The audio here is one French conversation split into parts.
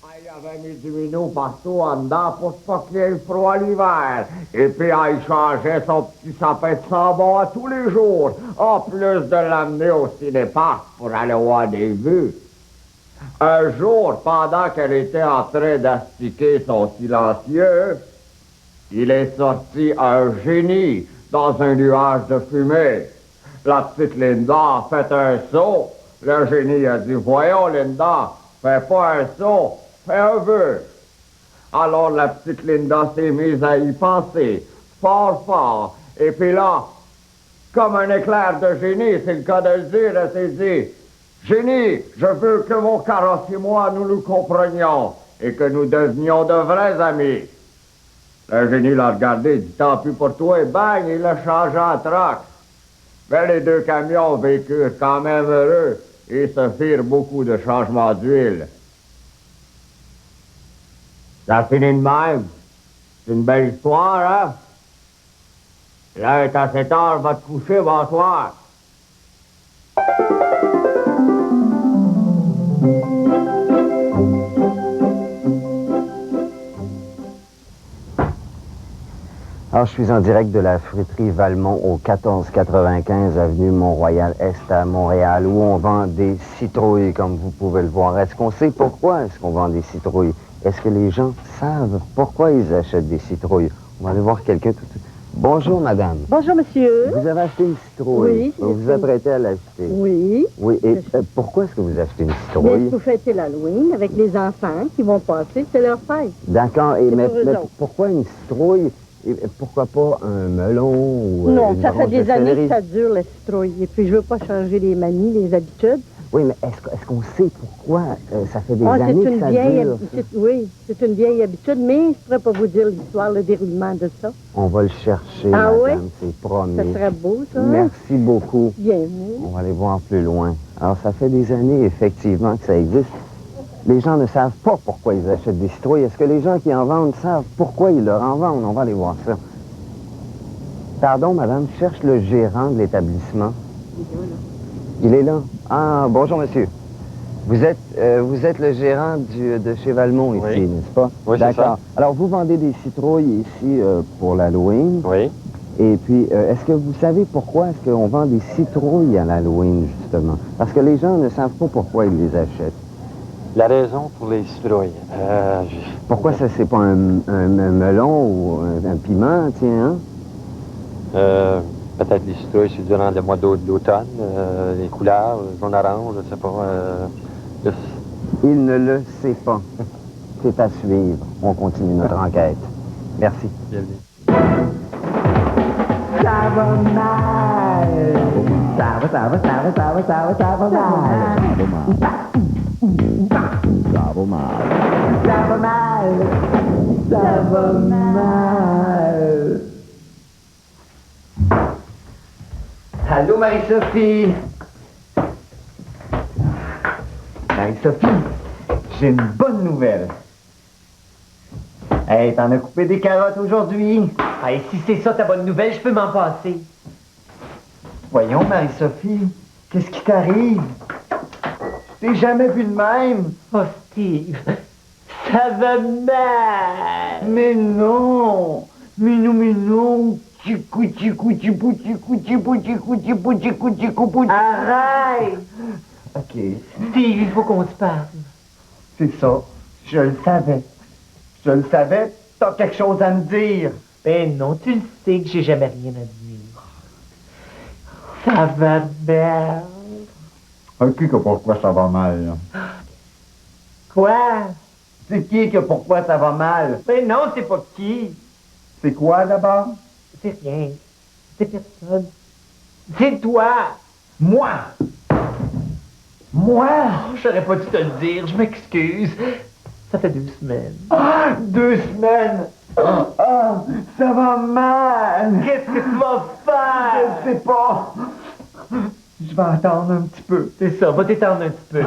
Il avait mis du minou partout en dedans pour pas qu'il y ait froid l'hiver. Et puis, il changeait son petit sapin de sambon à tous les jours, en plus de l'amener au cinéparc pour aller voir des vues. Un jour, pendant qu'elle était en train d'astiquer son silencieux, il est sorti un génie dans un nuage de fumée. La petite Linda a fait un saut. Le génie a dit, voyons Linda, fais pas un saut, fais un vœu. Alors la petite Linda s'est mise à y penser, fort fort. Et puis là, comme un éclair de génie, c'est le cas de le dire, elle s'est dit, génie, je veux que mon carrosse et moi, nous nous comprenions et que nous devenions de vrais amis. Le génie l'a regardé, dit, tant pis pour toi, et bang, il l'a changé en troc. Mais les deux camions vécurent quand même heureux et se firent beaucoup de changements d'huile. Ça finit de même. C'est une belle histoire, hein? Là, il est assez tard, va te coucher, bonsoir. Alors, je suis en direct de la fruiterie Valmont au 1495 avenue Mont-Royal-Est à Montréal, où on vend des citrouilles, comme vous pouvez le voir. Est-ce qu'on sait pourquoi est-ce qu'on vend des citrouilles? Est-ce que les gens savent pourquoi ils achètent des citrouilles? On va aller voir quelqu'un tout de suite. Bonjour, madame. Bonjour, monsieur. Vous avez acheté une citrouille. Oui. Vous vous apprêtez à l'acheter. Oui. Oui, et pourquoi est-ce que vous achetez une Bien, citrouille? pour fêter l'Halloween avec les enfants qui vont passer, c'est leur fête. D'accord, mais pour pourquoi une citrouille? Et pourquoi pas un melon ou non, une ça fait branche de des années céleri? que ça dure, la citrouille. Et puis, je veux pas changer les manies, les habitudes. Oui, mais est-ce qu'on sait pourquoi ça fait des c'est années que une ça vieille dure? Oui, c'est une vieille habitude, mais je ne pourrais pas vous dire l'histoire, le déroulement de ça. On va le chercher, Ah madame, oui? c'est promis. Ça serait beau, ça. Merci beaucoup. Bienvenue. On va aller voir plus loin. Alors, ça fait des années, effectivement, que ça existe. Les gens ne savent pas pourquoi ils achètent des citrouilles. Est-ce que les gens qui en vendent savent pourquoi ils leur en vendent? On va aller voir ça. Pardon, madame, je cherche le gérant de l'établissement. Il est là. Ah, bonjour, monsieur. Vous êtes le gérant de chez Valmont ici, Oui. n'est-ce pas? Oui, c'est d'accord. ça. Alors, vous vendez des citrouilles ici pour l'Halloween. Oui. Et puis, est-ce que vous savez pourquoi est-ce qu'on vend des citrouilles à l'Halloween, justement? Parce que les gens ne savent pas pourquoi ils les achètent. La raison pour les citrouilles. Pourquoi ça, c'est pas un melon ou un piment, tiens, hein? Peut-être les citrouilles, c'est durant le mois d'automne, les couleurs, jaune-orange, je ne sais pas. Il ne le sait pas. C'est à suivre. On continue notre enquête. Merci. Bienvenue. Ça va mal. Ça va mal. Ça va mal. Ça va mal. Allô, Marie-Sophie. Marie-Sophie, j'ai une bonne nouvelle. Hey, t'en as coupé des carottes aujourd'hui? Hey, si c'est ça ta bonne nouvelle, je peux m'en passer. Voyons, Marie-Sophie, qu'est-ce qui t'arrive? Je t'ai jamais vu de même. Oh, Steve, ça va mal. Mais non! Minou! Arrête! OK, Steve, il faut qu'on se parle. c'est ça. Je le savais. Je le savais. T'as quelque chose à me dire. Ben non, tu le sais que j'ai jamais rien à dire. Ça va mal. OK, que pourquoi ça va mal, là? Quoi? C'est qui que pourquoi ça va mal? Ben non, c'est pas qui. C'est quoi, d'abord? C'est rien. C'est personne. C'est toi. Moi! Moi? Oh, j'aurais pas dû te le dire, je m'excuse. Ça fait 2 semaines. Ah! 2 semaines! Ah! Ça va mal! Qu'est-ce que tu vas faire? Je sais pas. Je vais attendre un petit peu. C'est ça, va t'étendre un petit peu.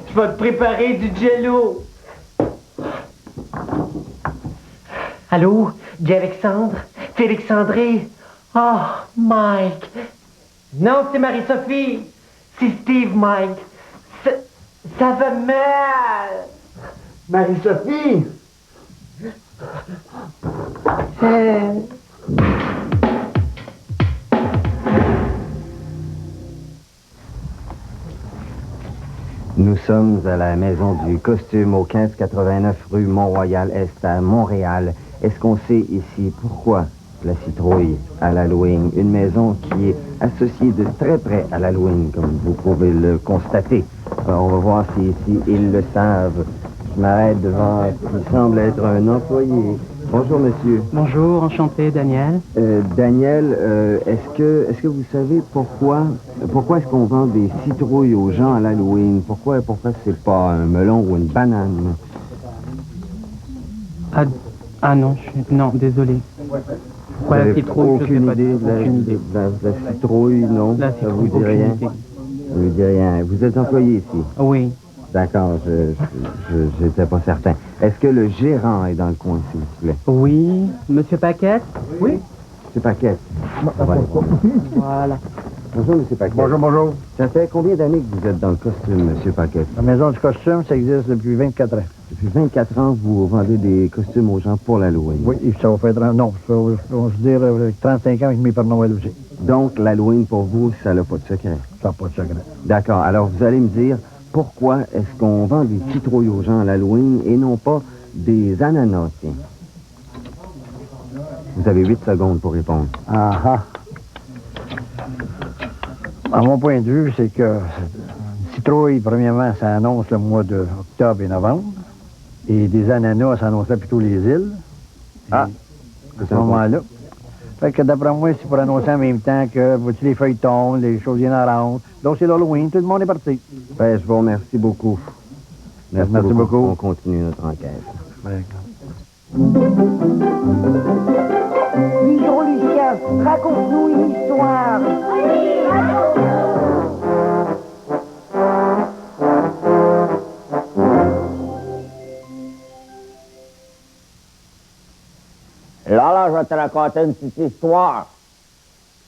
Je vais te préparer du jello. Allô? Guy Alexandre? Félix André? Oh, Mike. Non, c'est Marie-Sophie. C'est Steve, Mike. Ça va mal. Marie-Sophie! Nous sommes à la Maison du Costume au 1589 rue Mont-Royal-Est à Montréal. Est-ce qu'on sait ici pourquoi la citrouille à l'Halloween? Une maison qui est associée de très près à l'Halloween, comme vous pouvez le constater. On va voir si ici ils le savent. Je m'arrête devant ce qui semble être un employé. Bonjour, monsieur. Bonjour, enchanté, Daniel. Daniel, est-ce que vous savez pourquoi est-ce qu'on vend des citrouilles aux gens à l'Halloween? Pourquoi c'est pas un melon ou une banane? Non, non, désolé. Pourquoi la citrouille? Aucune idée de la citrouille, non? La Ça citrouille, vous dit rien? aucune idée. Ça vous dit rien. Vous êtes employé ici? Oui. D'accord, je n'étais pas certain. Est-ce que le gérant est dans le coin, s'il vous plaît? Oui. Monsieur Paquette? Oui. Monsieur Paquette. Voilà. Bonjour, monsieur Paquette. Bonjour, bonjour. Ça fait combien d'années que vous êtes dans le costume, monsieur Paquette? La maison du costume, ça existe depuis 24 ans. Depuis 24 ans, vous vendez des costumes aux gens pour l'Halloween. Oui, et ça va faire 30... Non, ça va, on se dire 35 ans avec mes Père Noël aussi. Donc, l'Halloween, pour vous, ça n'a pas de secret? Ça n'a pas de secret. D'accord. Alors, vous allez me dire, pourquoi est-ce qu'on vend des citrouilles aux gens à l'Halloween et non pas des ananas, tiens? Vous avez 8 secondes pour répondre. Ah ah. À mon point de vue, c'est que une citrouille, premièrement, ça annonce le mois d'octobre et novembre. Et des ananas, ça annonçait plutôt les îles. Ah. À ce moment-là. Fait que d'après moi, c'est pour annoncer en même temps que, vois-tu, les feuilles tombent, les choses viennent en ronde. Donc c'est l'Halloween, tout le monde est parti. Ben, je vous remercie beaucoup. Merci beaucoup. On continue notre enquête. Disons, Lucien, raconte-nous une histoire. Là, je vais te raconter une petite histoire.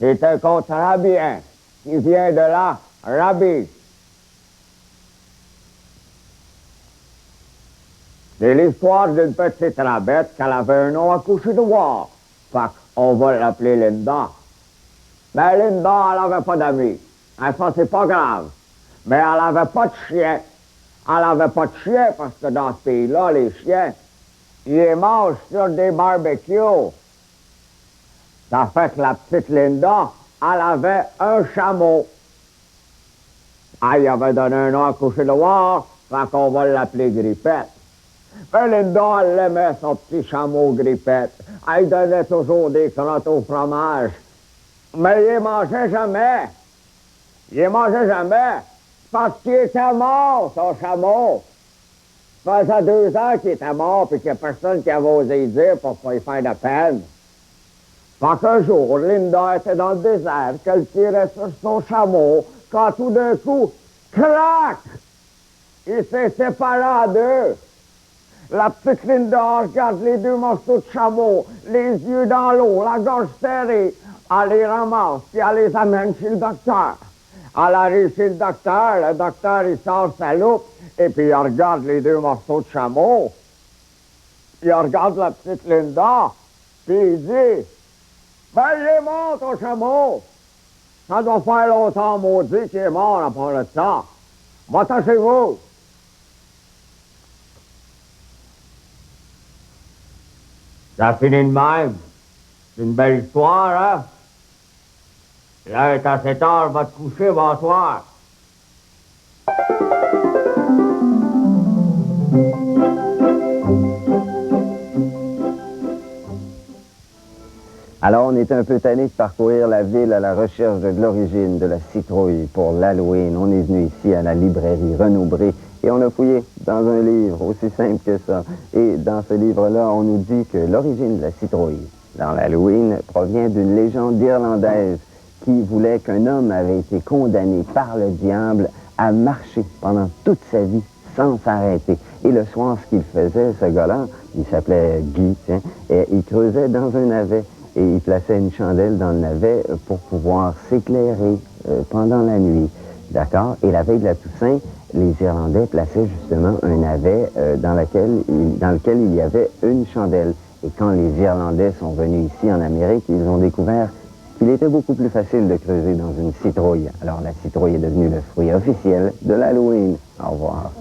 C'est un conte rabien qui vient de là, Rabbi. C'est l'histoire d'une petite rabette qu'elle avait un nom à coucher de voir. Fait qu'on va l'appeler Linda. Mais Linda, elle n'avait pas d'amis. Ça, c'est pas grave. Mais elle n'avait pas de chien. Elle n'avait pas de chien parce que dans ce pays-là, les chiens, ils les mangent sur des barbecues. Ça fait que la petite Linda, elle avait un chameau. Elle avait donné un nom à coucher de voir, fait qu'on va l'appeler Grippette. Mais Linda, elle aimait son petit chameau Grippette. Elle donnait toujours des crottes au fromage. Mais il les mangeait jamais. Il les mangeait jamais. Parce qu'il était mort, son chameau. Ça faisait 2 ans qu'il était mort, puis qu'il n'y a personne qui avait osé dire pour pas y faire de peine. Fait qu'un jour, Linda était dans le désert, qu'elle tirait sur son chameau, quand tout d'un coup, crac! Il s'est séparé en deux. La petite Linda regarde les 2 morceaux de chameau, les yeux dans l'eau, la gorge serrée. Elle les ramasse, puis elle les amène chez le docteur. Elle arrive chez le docteur, il sort sa loupe, et puis il regarde les 2 morceaux de chameau. Il regarde la petite Linda, puis il dit, « Ben, il est mort, ton chameau! Ça doit faire longtemps, maudit, qu'il est mort à part le temps. Va-t'en chez vous! » Ça finit de même. C'est une belle histoire, hein? Là, il est assez tard, va te coucher, bonsoir. Alors, on est un peu tanné de parcourir la ville à la recherche de l'origine de la citrouille pour l'Halloween. On est venu ici à la librairie Renaud-Bré et on a fouillé dans un livre aussi simple que ça. Et dans ce livre-là, on nous dit que l'origine de la citrouille dans l'Halloween provient d'une légende irlandaise qui voulait qu'un homme avait été condamné par le diable à marcher pendant toute sa vie sans s'arrêter. Et le soir, ce qu'il faisait, ce gars-là, il s'appelait Guy, tiens, et il creusait dans un navet et il plaçait une chandelle dans le navet pour pouvoir s'éclairer pendant la nuit. D'accord? Et la veille de la Toussaint, les Irlandais plaçaient justement un navet dans lequel il y avait une chandelle. Et quand les Irlandais sont venus ici en Amérique, ils ont découvert qu'il était beaucoup plus facile de creuser dans une citrouille. Alors la citrouille est devenue le fruit officiel de l'Halloween. Au revoir.